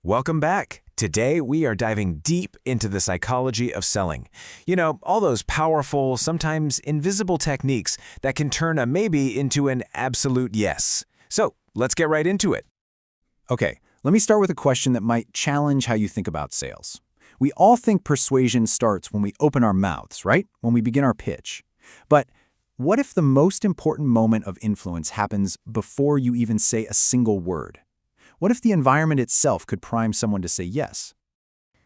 Welcome back. Today, we are diving deep into the psychology of selling. You know, all those powerful, sometimes invisible techniques that can turn a maybe into an absolute yes. So, let's get right into it. Okay, let me start with a question that might challenge how you think about sales. We all think persuasion starts when we open our mouths, right? When we begin our pitch. But what if the most important moment of influence happens before you even say a single word? What if the environment itself could prime someone to say yes?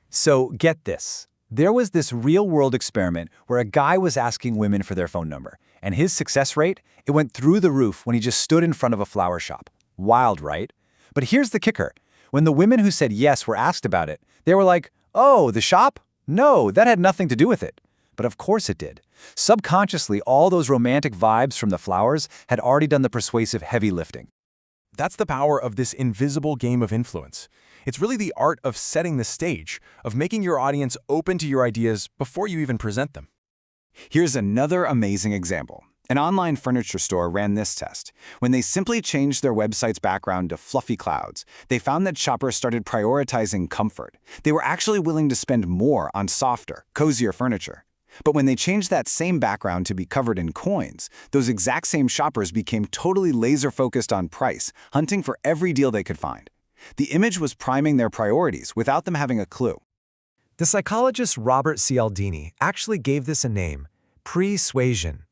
So get this. There was this real-world experiment where a guy was asking women for their phone number, and his success rate, it went through the roof when he just stood in front of a flower shop. Wild, right? But here's the kicker. When the women who said yes were asked about it, they were like, "Oh, the shop? No, that had nothing to do with it." But of course it did. Subconsciously, all those romantic vibes from the flowers had already done the persuasive heavy lifting. That's the power of this invisible game of influence. It's really the art of setting the stage, of making your audience open to your ideas before you even present them. Here's another amazing example. An online furniture store ran this test. When they simply changed their website's background to fluffy clouds, they found that shoppers started prioritizing comfort. They were actually willing to spend more on softer, cozier furniture. But when they changed that same background to be covered in coins, those exact same shoppers became totally laser-focused on price, hunting for every deal they could find. The image was priming their priorities without them having a clue. The psychologist Robert Cialdini actually gave this a name, persuasion.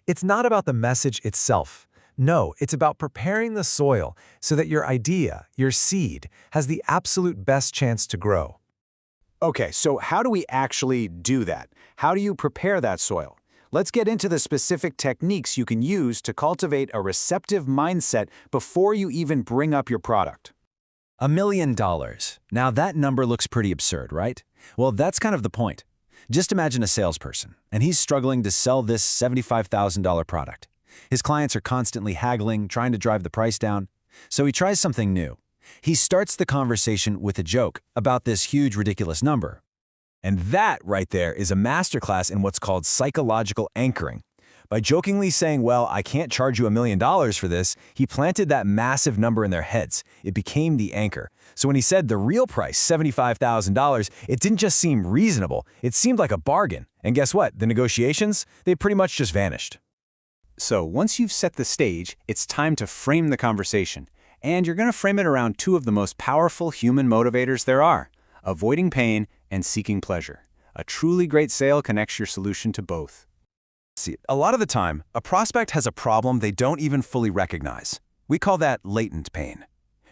It's not about the message itself. No, it's about preparing the soil so that your idea, your seed, has the absolute best chance to grow. Okay, so how do we actually do that? How do you prepare that soil? Let's get into the specific techniques you can use to cultivate a receptive mindset before you even bring up your product. $1 million. Now that number looks pretty absurd, right? Well, that's kind of the point. Just imagine a salesperson, and he's struggling to sell this $75,000 product. His clients are constantly haggling, trying to drive the price down. So he tries something new. He starts the conversation with a joke about this huge, ridiculous number. And that right there is a masterclass in what's called psychological anchoring. By jokingly saying, well, I can't charge you $1 million for this, he planted that massive number in their heads. It became the anchor. So when he said the real price, $75,000, it didn't just seem reasonable, it seemed like a bargain. And guess what? The negotiations, they pretty much just vanished. So once you've set the stage, it's time to frame the conversation. And you're going to frame it around two of the most powerful human motivators there are: avoiding pain and seeking pleasure. A truly great sale connects your solution to both. See, a lot of the time, a prospect has a problem they don't even fully recognize. We call that latent pain.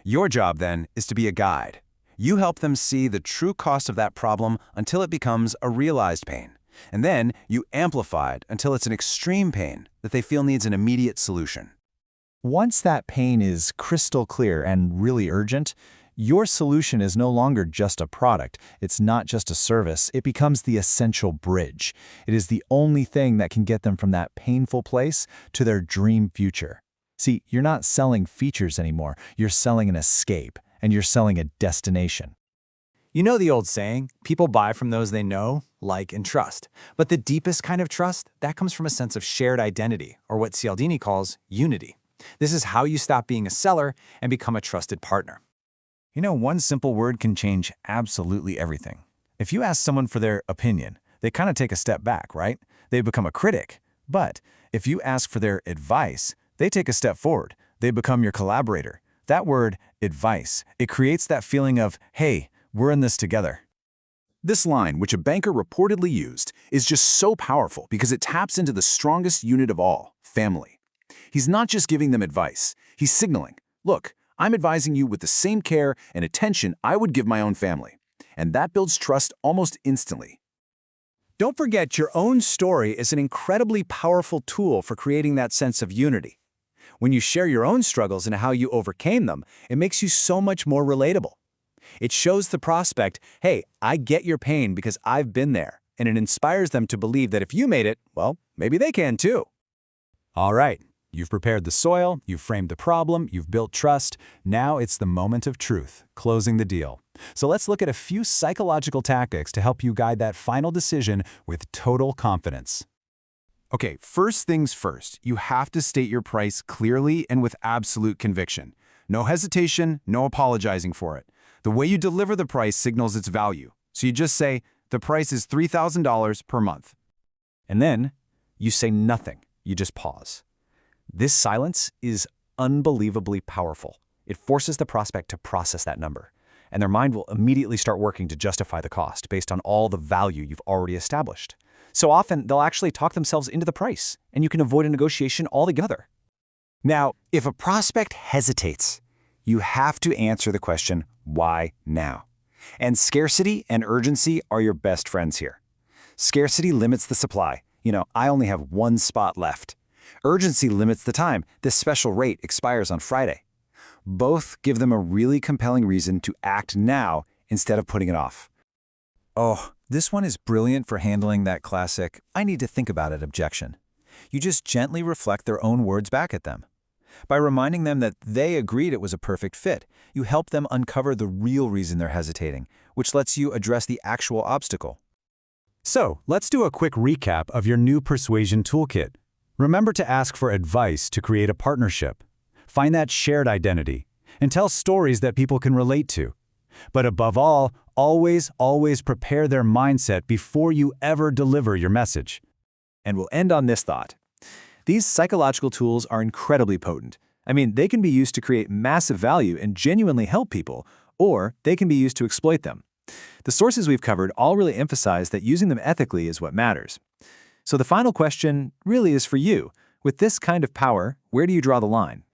Your job, then, is to be a guide. You help them see the true cost of that problem until it becomes a realized pain. And then you amplify it until it's an extreme pain that they feel needs an immediate solution. Once that pain is crystal clear and really urgent, your solution is no longer just a product. It's not just a service. It becomes the essential bridge. It is the only thing that can get them from that painful place to their dream future. See, you're not selling features anymore. You're selling an escape, and you're selling a destination. You know the old saying, people buy from those they know, like, and trust. But the deepest kind of trust, that comes from a sense of shared identity, or what Cialdini calls unity. This is how you stop being a seller and become a trusted partner. You know, one simple word can change absolutely everything. If you ask someone for their opinion, they kind of take a step back, right? They become a critic. But if you ask for their advice, they take a step forward. They become your collaborator. That word, advice, it creates that feeling of, hey, we're in this together. This line, which a banker reportedly used, is just so powerful because it taps into the strongest unit of all, family. He's not just giving them advice. He's signaling, look, I'm advising you with the same care and attention I would give my own family. And that builds trust almost instantly. Don't forget, your own story is an incredibly powerful tool for creating that sense of unity. When you share your own struggles and how you overcame them, it makes you so much more relatable. It shows the prospect, hey, I get your pain because I've been there, and it inspires them to believe that if you made it, well, maybe they can too. All right, you've prepared the soil, you've framed the problem, you've built trust. Now it's the moment of truth, closing the deal. So let's look at a few psychological tactics to help you guide that final decision with total confidence. Okay, first things first, you have to state your price clearly and with absolute conviction. No hesitation, no apologizing for it. The way you deliver the price signals its value. So you just say, the price is $3,000 per month. And then you say nothing. You just pause. This silence is unbelievably powerful. It forces the prospect to process that number, and their mind will immediately start working to justify the cost based on all the value you've already established. So often, they'll actually talk themselves into the price, and you can avoid a negotiation altogether. Now, if a prospect hesitates, you have to answer the question, why now? And scarcity and urgency are your best friends here. Scarcity limits the supply. I only have one spot left. Urgency limits the time. This special rate expires on Friday. Both give them a really compelling reason to act now instead of putting it off. Oh, this one is brilliant for handling that classic, I need to think about it objection. You just gently reflect their own words back at them. By reminding them that they agreed it was a perfect fit, you help them uncover the real reason they're hesitating, which lets you address the actual obstacle. So, let's do a quick recap of your new persuasion toolkit. Remember to ask for advice to create a partnership. Find that shared identity, and tell stories that people can relate to. But above all, always prepare their mindset before you ever deliver your message. And we'll end on this thought. These psychological tools are incredibly potent. They can be used to create massive value and genuinely help people, or they can be used to exploit them. The sources we've covered all really emphasize that using them ethically is what matters. So the final question really is for you. With this kind of power, where do you draw the line?